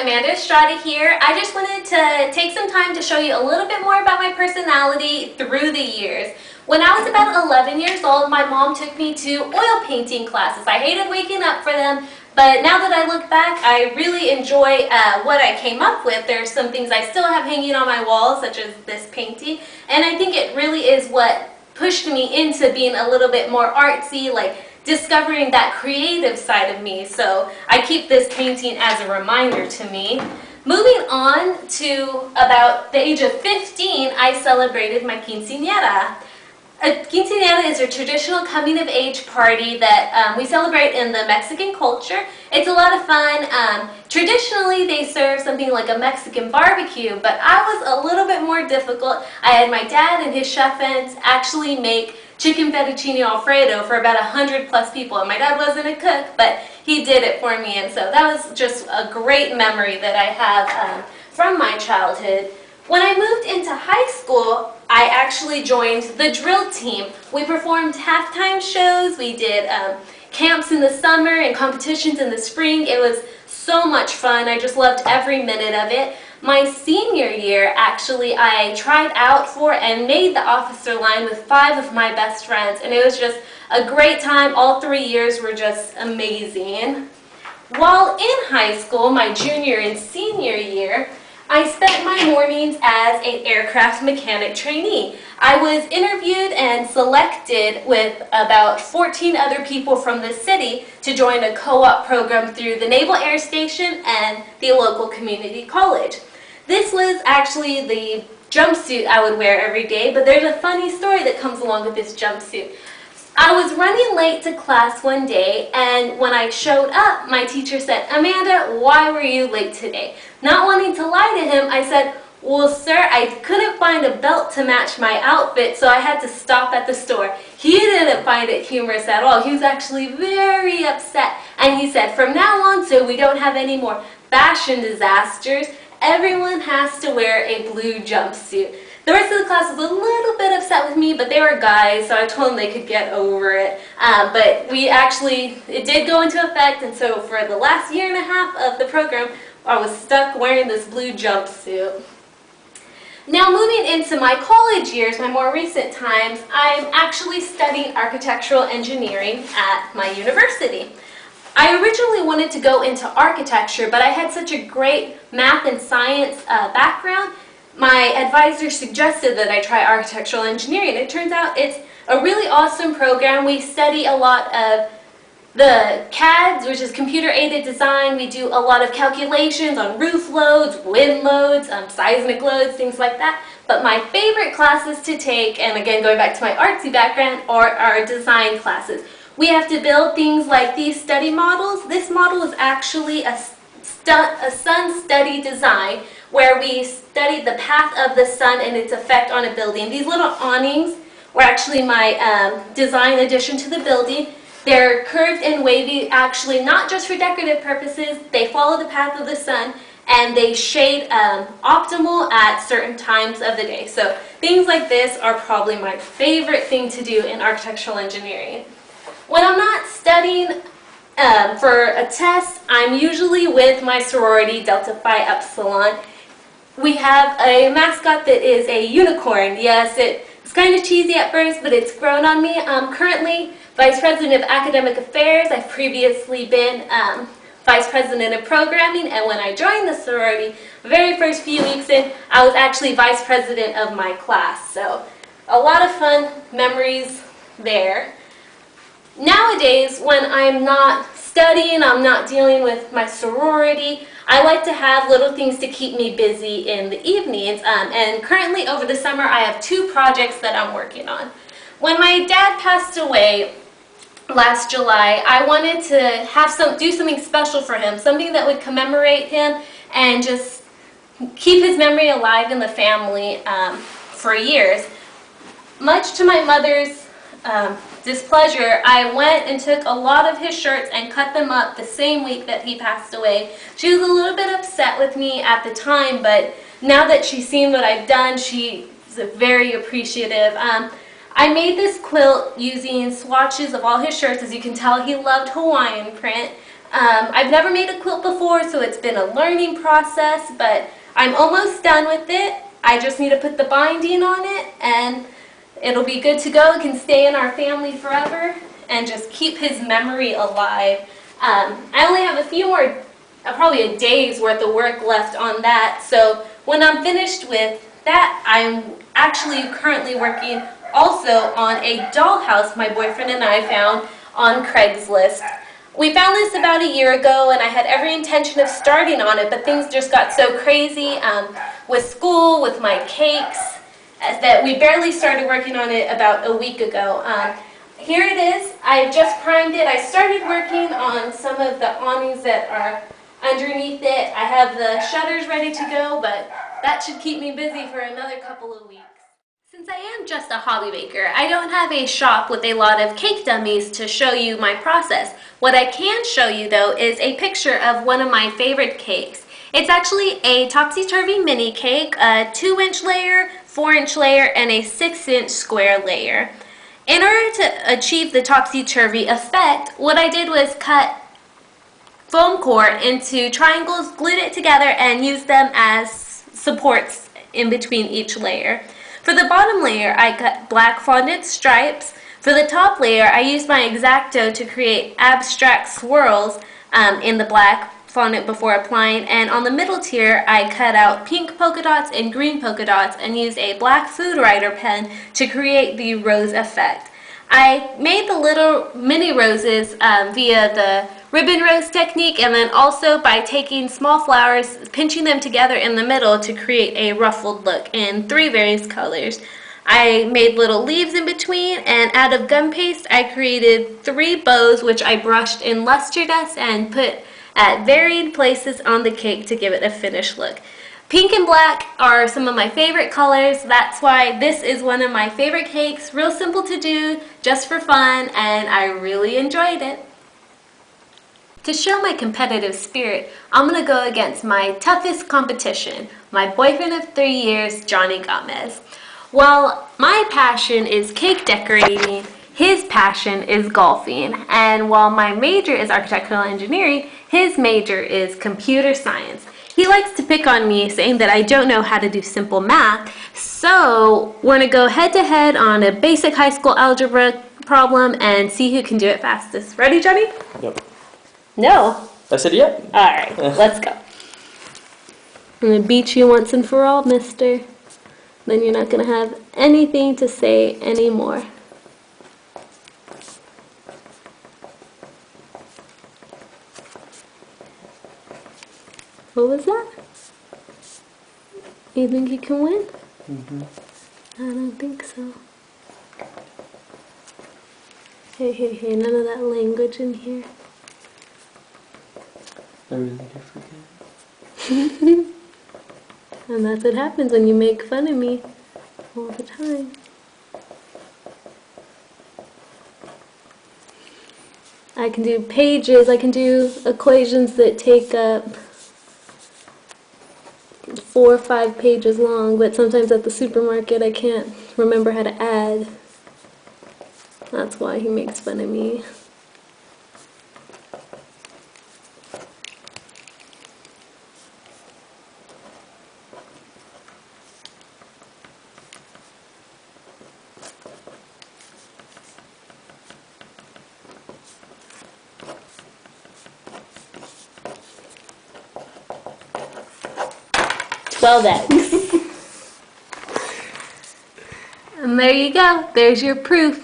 Amanda Estrada here. I just wanted to take some time to show you a little bit more about my personality through the years. When I was about 11 years old, my mom took me to oil painting classes. I hated waking up for them, but now that I look back, I really enjoy what I came up with. There's some things I still have hanging on my wall, such as this painting, and I think it really is what pushed me into being a little bit more artsy, like discovering that creative side of me. So I keep this painting as a reminder to me. Moving on to about the age of 15, I celebrated my quinceañera. A quinceañera is a traditional coming-of-age party that we celebrate in the Mexican culture. It's a lot of fun. Traditionally, they serve something like a Mexican barbecue, but I was a little bit more difficult. I had my dad and his chef friends actually make chicken fettuccine alfredo for about 100+ people. And my dad wasn't a cook, but he did it for me, and so that was just a great memory that I have from my childhood. When I moved into high school, I actually joined the drill team. We performed halftime shows, we did camps in the summer and competitions in the spring. It was so much fun. I just loved every minute of it. My senior year, actually, I tried out for and made the officer line with 5 of my best friends, and it was just a great time. All 3 years were just amazing. While in high school, my junior and senior year, I spent my mornings as an aircraft mechanic trainee. I was interviewed and selected with about 14 other people from the city to join a co-op program through the Naval Air Station and the local community college. This was actually the jumpsuit I would wear every day, but there's a funny story that comes along with this jumpsuit. I was running late to class one day, and when I showed up, my teacher said, "Amanda, why were you late today?" Not wanting to lie to him, I said, "Well, sir, I couldn't find a belt to match my outfit, so I had to stop at the store." He didn't find it humorous at all. He was actually very upset, and he said, "From now on, so we don't have any more fashion disasters, everyone has to wear a blue jumpsuit." The rest of the class was a little bit upset with me, but they were guys, so I told them they could get over it. But it did go into effect, and so for the last year and a half of the program, I was stuck wearing this blue jumpsuit. Now moving into my college years, my more recent times, I'm actually studying architectural engineering at my university. I originally wanted to go into architecture, but I had such a great math and science background. My advisor suggested that I try architectural engineering. It turns out it's a really awesome program. We study a lot of the CADs, which is computer-aided design. We do a lot of calculations on roof loads, wind loads, seismic loads, things like that. But my favorite classes to take, and again going back to my artsy background, are our design classes. We have to build things like these study models. This model is actually a sun study design, where we studied the path of the sun and its effect on a building. These little awnings were actually my design addition to the building. They're curved and wavy, actually not just for decorative purposes. They follow the path of the sun, and they shade optimal at certain times of the day. So things like this are probably my favorite thing to do in architectural engineering. When I'm not studying for a test, I'm usually with my sorority, Delta Phi Epsilon. We have a mascot that is a unicorn. Yes, it's kind of cheesy at first, but it's grown on me. I'm currently Vice President of Academic Affairs. I've previously been Vice President of Programming, and when I joined the sorority, the very first few weeks in, I was actually Vice President of my class. So a lot of fun memories there. Nowadays, when I'm not studying, I'm not dealing with my sorority, I like to have little things to keep me busy in the evenings, and currently over the summer I have 2 projects that I'm working on. When my dad passed away last July, I wanted to do something special for him, something that would commemorate him and just keep his memory alive in the family for years. Much to my mother's displeasure, I went and took a lot of his shirts and cut them up the same week that he passed away. She was a little bit upset with me at the time, but now that she's seen what I've done, she's very appreciative. I made this quilt using swatches of all his shirts. As you can tell, he loved Hawaiian print. I've never made a quilt before, so it's been a learning process, but I'm almost done with it. I just need to put the binding on it, and it'll be good to go. It can stay in our family forever and just keep his memory alive. I only have a few more, probably a day's worth of work left on that, so when I'm finished with that, I'm actually currently working also on a dollhouse my boyfriend and I found on Craigslist. We found this about a year ago, and I had every intention of starting on it, but things just got so crazy with school, with my cakes, that we barely started working on it about a week ago. Here it is. I've just primed it. I started working on some of the awnings that are underneath it. I have the shutters ready to go, but that should keep me busy for another couple of weeks. Since I am just a hobby baker, I don't have a shop with a lot of cake dummies to show you my process. What I can show you though is a picture of one of my favorite cakes. It's actually a topsy-turvy mini cake, a 2-inch layer, 4-inch layer, and a 6-inch square layer. In order to achieve the topsy-turvy effect, what I did was cut foam core into triangles, glued it together, and used them as supports in between each layer. For the bottom layer, I cut black fondant stripes. For the top layer, I used my X-Acto to create abstract swirls in the black fondant before applying, and on the middle tier, I cut out pink polka dots and green polka dots and used a black food writer pen to create the rose effect. I made the little mini roses via the ribbon rose technique, and then also by taking small flowers, pinching them together in the middle to create a ruffled look in 3 various colors. I made little leaves in between, and out of gum paste I created 3 bows which I brushed in luster dust and put at varied places on the cake to give it a finished look. Pink and black are some of my favorite colors. That's why this is one of my favorite cakes. Real simple to do, just for fun, and I really enjoyed it. To show my competitive spirit, I'm going to go against my toughest competition, my boyfriend of 3 years, Johnny Gomez. While my passion is cake decorating, his passion is golfing. And while my major is architectural engineering, his major is computer science. He likes to pick on me, saying that I don't know how to do simple math, so we're going to go head-to-head on a basic high school algebra problem and see who can do it fastest. Ready, Johnny? Yep. No. I said yep. Alright, let's go. I'm going to beat you once and for all, mister. Then you're not going to have anything to say anymore. What was that? You think you can win? I don't think so. Hey, none of that language in here. I really do forget. And that's what happens when you make fun of me all the time. I can do pages, I can do equations that take up 4 or 5 pages long, but sometimes at the supermarket I can't remember how to add. That's why he makes fun of me. Eggs. And there you go. There's your proof.